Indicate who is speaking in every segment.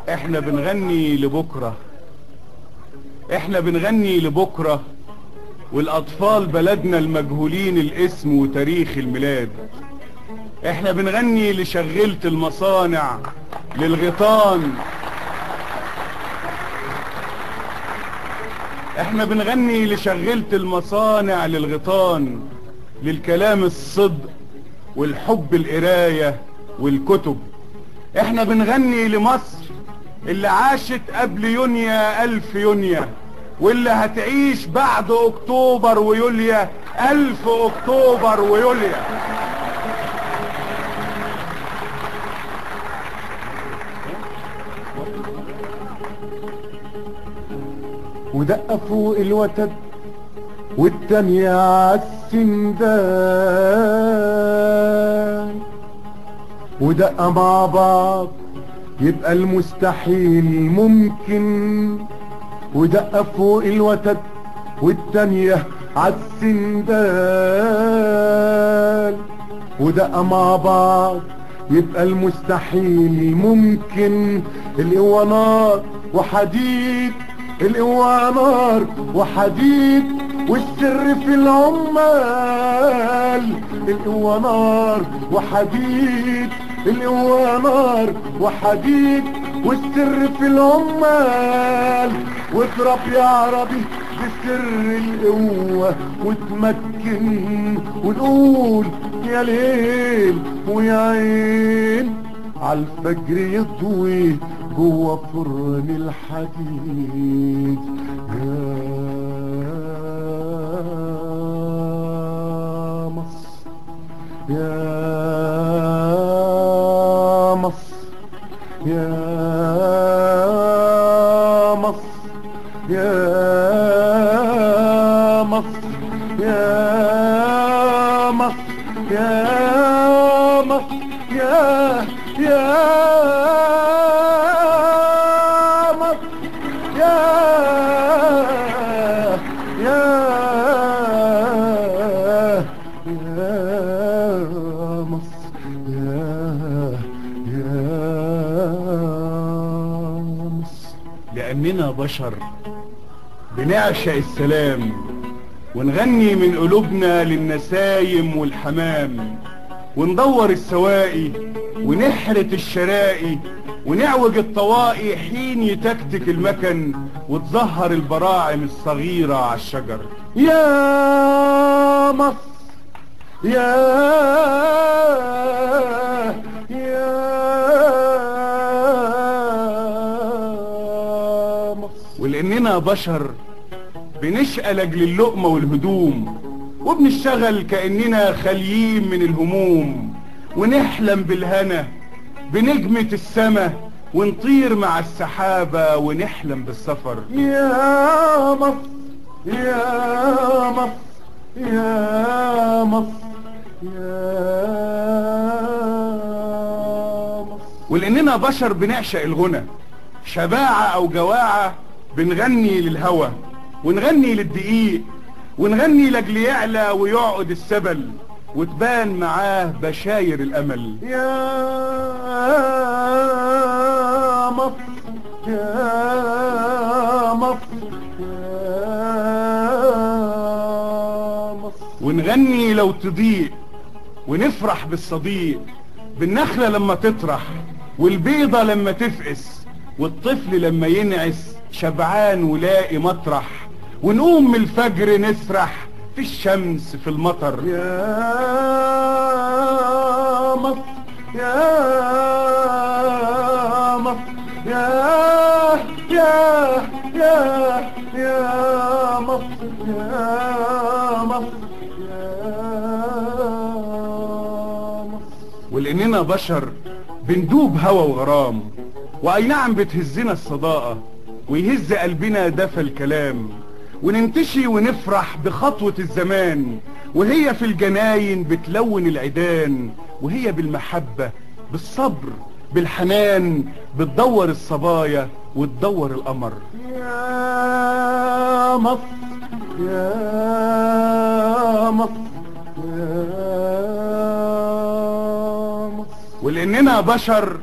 Speaker 1: احنا بنغني لبكرة، احنا بنغني لبكرة، والاطفال بلدنا المجهولين الاسم وتاريخ الميلاد. احنا بنغني لشغلة المصانع، للغيطان. احنا بنغني لشغلة المصانع، للغيطان، للكلام الصدق والحب، القراية والكتب. احنا بنغني لمصر اللي عاشت قبل يونيا 1000 يونيا، واللي هتعيش بعد اكتوبر ويوليا 1000 اكتوبر ويوليا.
Speaker 2: ودقة فوق الوتد والتانية عالسندان، ودقة مع بعض يبقى المستحيل ممكن. ودقة فوق الوتد والتانية عالسندان، ودقة مع بعض يبقى المستحيل ممكن. القوة نار وحديد، القوة نار وحديد، والسر في العمال. القوة نار وحديد، القوة نار وحديد، والسر في العمال. واضرب يا عربي بسر القوة وتمكن، ونقول يا ليل ويا عين عالفجر يطوي جوا فرن الحديد. يا مصر يا مصر يا مصر يا مصر يا مصر يا مصر يا مصر يا مصر يا مصر.
Speaker 1: لأننا بشر بنعشق السلام، ونغني من قلوبنا للنسايم والحمام، وندور السواقي ونحرت الشرائي، ونعوج الطواقي حين يتكتك المكن، وتظهر البراعم الصغيرة على الشجر.
Speaker 2: يا مصر يا مصر.
Speaker 1: ولأننا بشر بنشقى لأجل اللقمة والهدوم، وبنشتغل كأننا خاليين من الهموم، ونحلم بالهنا بنجمة السما، ونطير مع السحابة ونحلم بالسفر.
Speaker 2: يا مصر يا مصر يا مصر يا مصر.
Speaker 1: ولأننا بشر بنعشق الغنى، شباعة أو جواعة بنغني للهوى، ونغني للدقيق، ونغني لأجل يعلى ويعقد السبل، وتبان معاه بشاير الأمل.
Speaker 2: يا مصر يا مصر يا مصر.
Speaker 1: ونغني لو تضيق، ونفرح بالصديق، بالنخلة لما تطرح، والبيضة لما تفقس، والطفل لما ينعس شبعان ولاقي مطرح، ونقوم من الفجر نسرح في الشمس في المطر.
Speaker 2: يا مصر يا مصر يا مصر يا مصر يا مصر.
Speaker 1: ولأننا بشر بندوب هوى وغرام، وأي نعم بتهزنا الصداقة، ويهز قلبنا دفى الكلام، وننتشي ونفرح بخطوة الزمان، وهي في الجناين بتلون العيدان، وهي بالمحبة بالصبر بالحنان بتدور الصبايا وتدور القمر.
Speaker 2: يا مصر يا مصر يا مصر.
Speaker 1: ولأننا بشر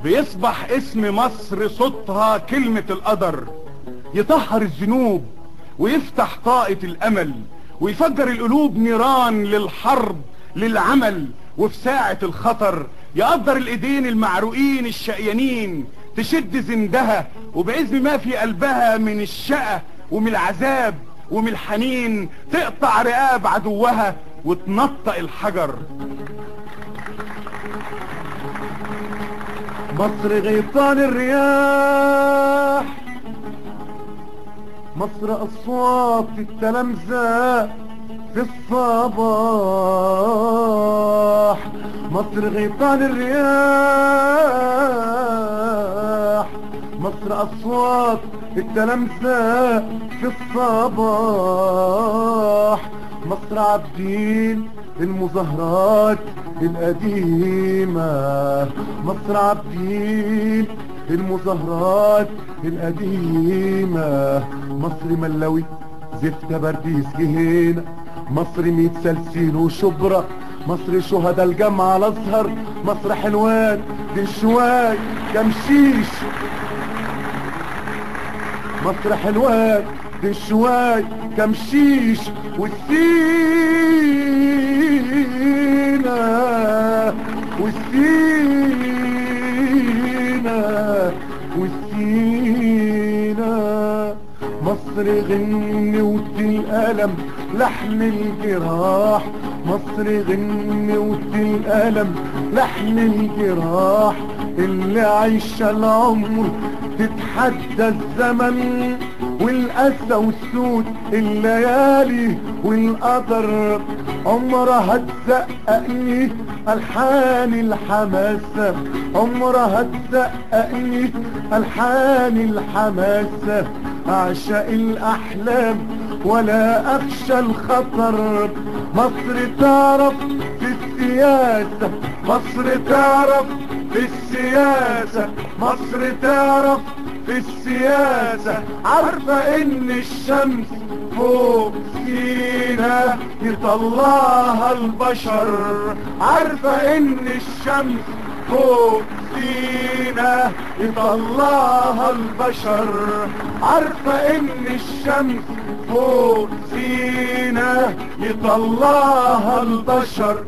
Speaker 1: بيصبح اسم مصر صوتها كلمة القدر، يطهر الذنوب ويفتح طاقة الامل، ويفجر القلوب نيران للحرب للعمل، وفي ساعة الخطر يقدر الايدين المعروقين الشقيانين تشد زندها، وبعزم ما في قلبها من الشقى ومن العذاب ومن الحنين تقطع رقاب عدوها وتنطق الحجر.
Speaker 2: مصر غيطان الرياح، مصر أصوات التلامذة في الصباح، مصر غيطان الرياح، مصر أصوات التلامذة في الصباح، مصر عابدين المظاهرات القديمة، مصر عابدين المظاهرات القديمة، مصر ملوي زفت برديس جهينة، مصر 100 سلسيل وشبرا، مصر شهداء الجامعة الازهر، مصر حلوان دنشواي كمشيش، مصر حلوان دنشواي كمشيش والسينا والسينا والسينا. مصر غنوة الألم لحن الجراح، مصر غنوة الألم لحن الجراح، اللي عايشة العمر تتحدى الزمن والأسى والسود الليالي والقدر، عمرها تزققني ألحان الحماسة، عمرها تزققني ألحان الحماسة، أعشق الأحلام ولا أخشى الخطر. مصر تعرف في السياسة، مصر تعرف في السياسة، مصر تعرف في السياسة، عارفة إن الشمس فوق سينا يطلعها البشر، عارفة إن الشمس فوق سينا يطلعها البشر، عارفة إن الشمس فوق سينا يطلعها البشر.